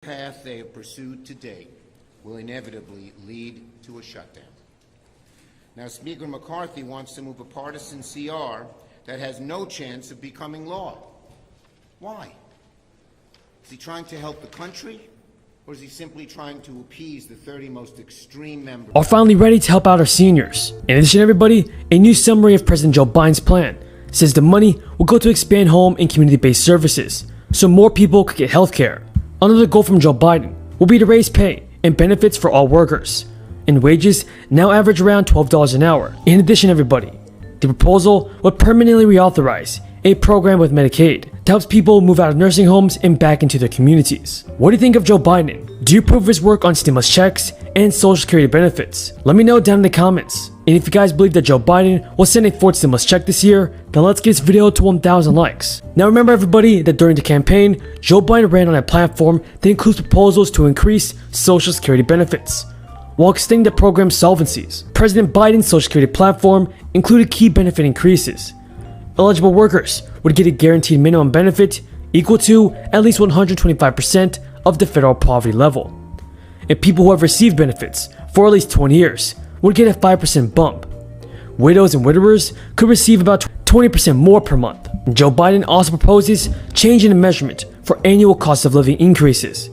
path they have pursued to date will inevitably lead to a shutdown. Now, Speaker McCarthy wants to move a partisan CR that has no chance of becoming law. Why? Is he trying to help the country, or is he simply trying to appease the 30 most extreme members? Are finally ready to help out our seniors. In addition, everybody, a new summary of President Joe Biden's plan says the money will go to expand home and community-based services so more people could get health care. Another goal from Joe Biden will be to raise pay and benefits for all workers, and wages now average around $12 an hour. In addition, everybody, the proposal would permanently reauthorize a program with Medicaid that helps people move out of nursing homes and back into their communities. What do you think of Joe Biden? Do you approve of his work on stimulus checks and Social Security benefits? Let me know down in the comments. And if you guys believe that Joe Biden will send a fourth stimulus check this year, then let's get this video to 1,000 likes. Now remember, everybody, that during the campaign, Joe Biden ran on a platform that includes proposals to increase Social Security benefits while extending the program's solvencies. President Biden's Social Security platform included key benefit increases. Eligible workers would get a guaranteed minimum benefit equal to at least 125% of the federal poverty level. And people who have received benefits for at least 20 years would get a 5% bump. Widows and widowers could receive about 20% more per month. Joe Biden also proposes changing the measurement for annual cost of living increases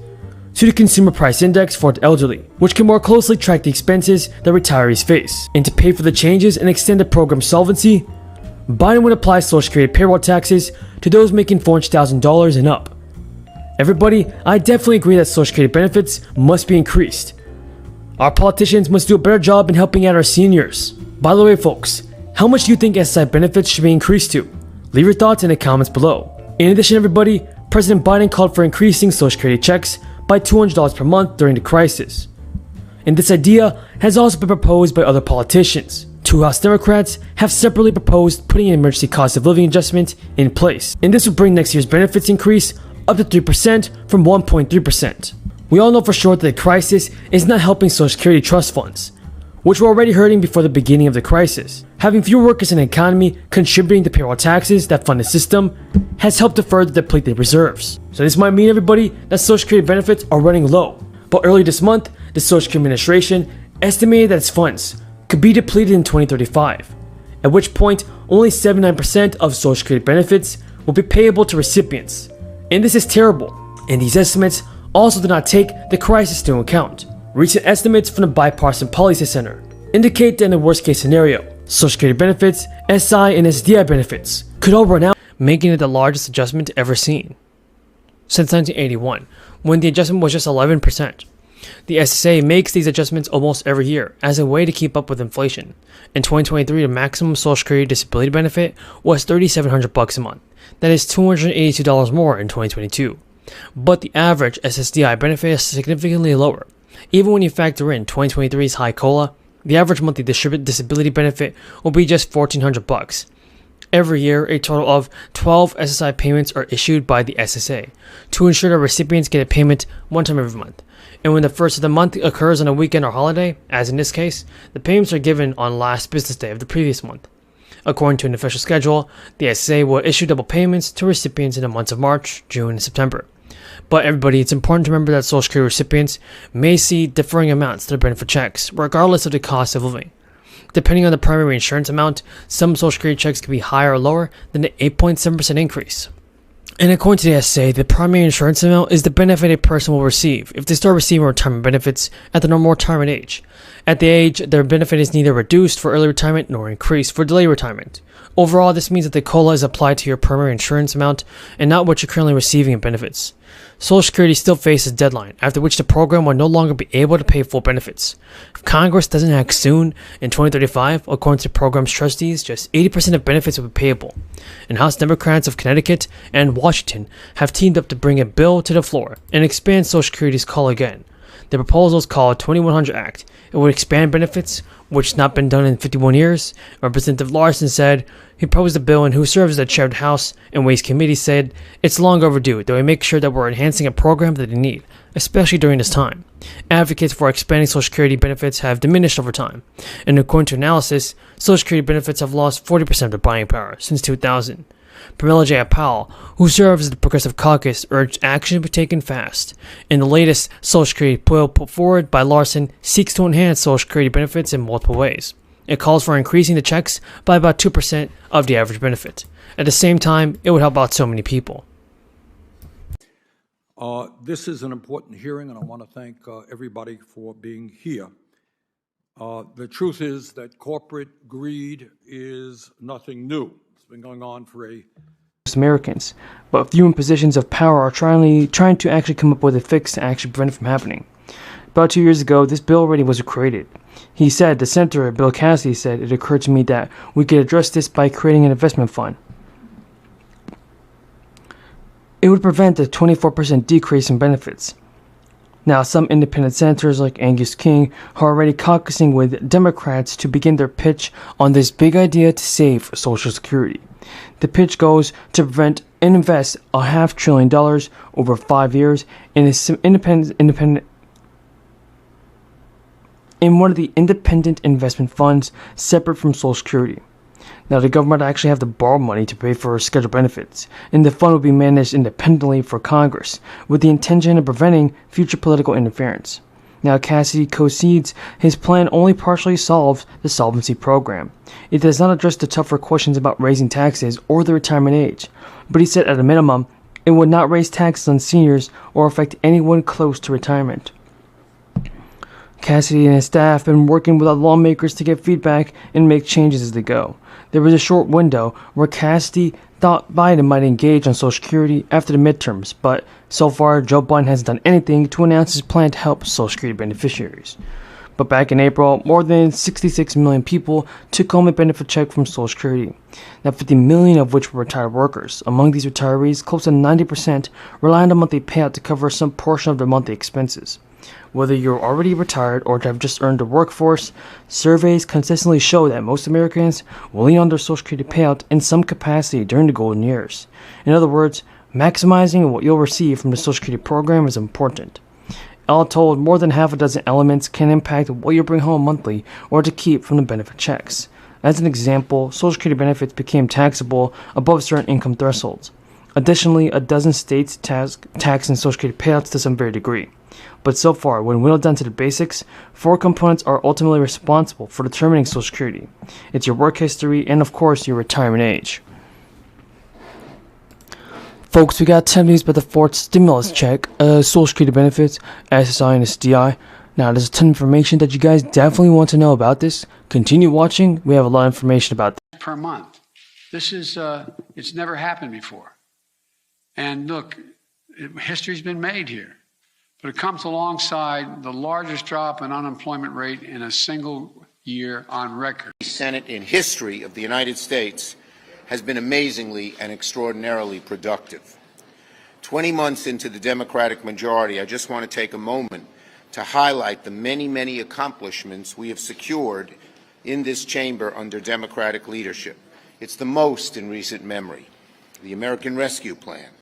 to the Consumer Price Index for the elderly, which can more closely track the expenses that retirees face. And to pay for the changes and extend the program's solvency, Biden would apply Social Security payroll taxes to those making $400,000 and up. Everybody, I definitely agree that Social Security benefits must be increased. Our politicians must do a better job in helping out our seniors. By the way, folks, how much do you think SSI benefits should be increased to? Leave your thoughts in the comments below. In addition, everybody, President Biden called for increasing Social Security checks by $200 per month during the crisis. And this idea has also been proposed by other politicians. Two House Democrats have separately proposed putting an emergency cost of living adjustment in place, and this would bring next year's benefits increase up to 3% from 1.3%. We all know for sure that the crisis is not helping Social Security trust funds, which were already hurting before the beginning of the crisis. Having fewer workers in the economy contributing to payroll taxes that fund the system has helped to further deplete their reserves. So this might mean, everybody, that Social Security benefits are running low. But earlier this month, the Social Security Administration estimated that its funds could be depleted in 2035, at which point only 79% of Social Security benefits will be payable to recipients. And this is terrible, and these estimates also do not take the crisis into account. Recent estimates from the Bipartisan Policy Center indicate that in the worst case scenario, Social Security benefits, SI and SDI benefits could all run out, making it the largest adjustment ever seen since 1981, when the adjustment was just 11%. The SSA makes these adjustments almost every year as a way to keep up with inflation. In 2023, the maximum Social Security disability benefit was $3,700 a month. That is $282 more in 2022. But the average SSDI benefit is significantly lower. Even when you factor in 2023's high COLA, the average monthly disability benefit will be just $1,400. Every year, a total of 12 SSI payments are issued by the SSA to ensure that recipients get a payment one time every month. And when the first of the month occurs on a weekend or holiday, as in this case, the payments are given on last business day of the previous month. According to an official schedule, the SSA will issue double payments to recipients in the months of March, June, and September. But everybody, it's important to remember that Social Security recipients may see differing amounts to their benefit checks, regardless of the cost of living. Depending on the primary insurance amount, some Social Security checks can be higher or lower than the 8.7% increase. And according to the SSA, the primary insurance amount is the benefit a person will receive if they start receiving retirement benefits at the normal retirement age. At the age, their benefit is neither reduced for early retirement nor increased for delayed retirement. Overall, this means that the COLA is applied to your primary insurance amount and not what you're currently receiving in benefits. Social Security still faces a deadline, after which the program will no longer be able to pay full benefits. If Congress doesn't act soon, in 2035, according to the program's trustees, just 80% of benefits will be payable. And House Democrats of Connecticut and Washington have teamed up to bring a bill to the floor and expand Social Security's COLA again. The proposal is called 2100 Act. It would expand benefits, which has not been done in 51 years. Representative Larson said he proposed a bill, and who serves as the chair of the House and Ways Committee said it's long overdue, though we make sure that we're enhancing a program that they need, especially during this time. Advocates for expanding Social Security benefits have diminished over time, and according to analysis, Social Security benefits have lost 40% of their buying power since 2000. Pamela J. Powell, who serves as the Progressive Caucus, urged action to be taken fast. And the latest Social Security bill put forward by Larson seeks to enhance Social Security benefits in multiple ways. It calls for increasing the checks by about 2% of the average benefit. At the same time, it would help out so many people. This is an important hearing, and I want to thank everybody for being here. The truth is that corporate greed is nothing new. It's been going on for Americans, but few in positions of power are trying to actually come up with a fix to actually prevent it from happening. About 2 years ago, this bill already was created. He said, the Senator Bill Cassidy said, it occurred to me that we could address this by creating an investment fund. It would prevent a 24% decrease in benefits. Now, some independent senators like Angus King are already caucusing with Democrats to begin their pitch on this big idea to save Social Security. The pitch goes to prevent and invest $500 billion over 5 years in one of the independent investment funds separate from Social Security. Now, the government actually have to borrow money to pay for scheduled benefits, and the fund will be managed independently for Congress, with the intention of preventing future political interference. Now, Cassidy concedes his plan only partially solves the solvency program. It does not address the tougher questions about raising taxes or the retirement age, but he said at a minimum, it would not raise taxes on seniors or affect anyone close to retirement. Cassidy and his staff have been working with lawmakers to get feedback and make changes as they go. There was a short window where Cassidy thought Biden might engage on Social Security after the midterms, but so far Joe Biden hasn't done anything to announce his plan to help Social Security beneficiaries. But back in April, more than 66 million people took home a benefit check from Social Security. Now, 50 million of which were retired workers. Among these retirees, close to 90% rely on a monthly payout to cover some portion of their monthly expenses. Whether you're already retired or have just earned the workforce, surveys consistently show that most Americans will lean on their Social Security payout in some capacity during the golden years. In other words, maximizing what you'll receive from the Social Security program is important. All told, more than half a dozen elements can impact what you bring home monthly or to keep from the benefit checks. As an example, Social Security benefits became taxable above certain income thresholds. Additionally, a dozen states tax and Social Security payouts to some varying degree. But so far, when whittled down to the basics, 4 components are ultimately responsible for determining Social Security. It's your work history and, of course, your retirement age. Folks, we got 10 news about the fourth stimulus check, Social Security benefits, SSI and SDI. Now, there's a ton of information that you guys definitely want to know about this. Continue watching. We have a lot of information about this. Per month. This is, it's never happened before. And look, history's been made here. But it comes alongside the largest drop in unemployment rate in a single year on record. The Senate in history of the United States has been amazingly and extraordinarily productive. 20 months into the Democratic majority, I just want to take a moment to highlight the many, many accomplishments we have secured in this chamber under Democratic leadership. It's the most in recent memory. The American Rescue Plan,